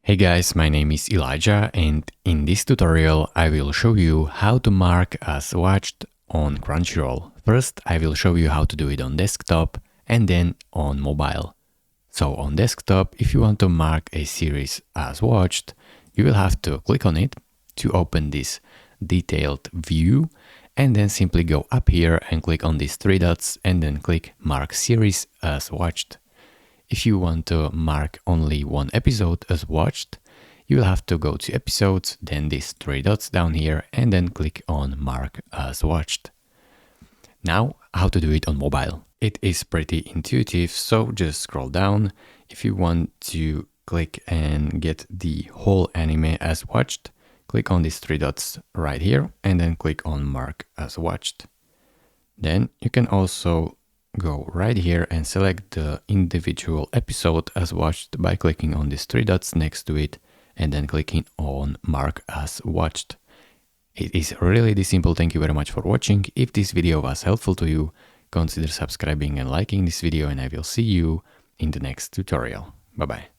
Hey guys, my name is Elijah and in this tutorial I will show you how to mark as watched on Crunchyroll. First I will show you how to do it on desktop and then on mobile. So on desktop, if you want to mark a series as watched, you will have to click on it to open this detailed view and then simply go up here and click on these three dots and then click mark series as watched. If you want to mark only one episode as watched, you will have to go to episodes, then these three dots down here, and then click on mark as watched. Now, how to do it on mobile. It is pretty intuitive, so just scroll down. If you want to click and get the whole anime as watched, click on these three dots right here, and then click on mark as watched. Then you can also go right here and select the individual episode as watched by clicking on these three dots next to it and then clicking on mark as watched. It is really this simple. Thank you very much for watching. If this video was helpful to you, consider subscribing and liking this video, and I will see you in the next tutorial. Bye bye.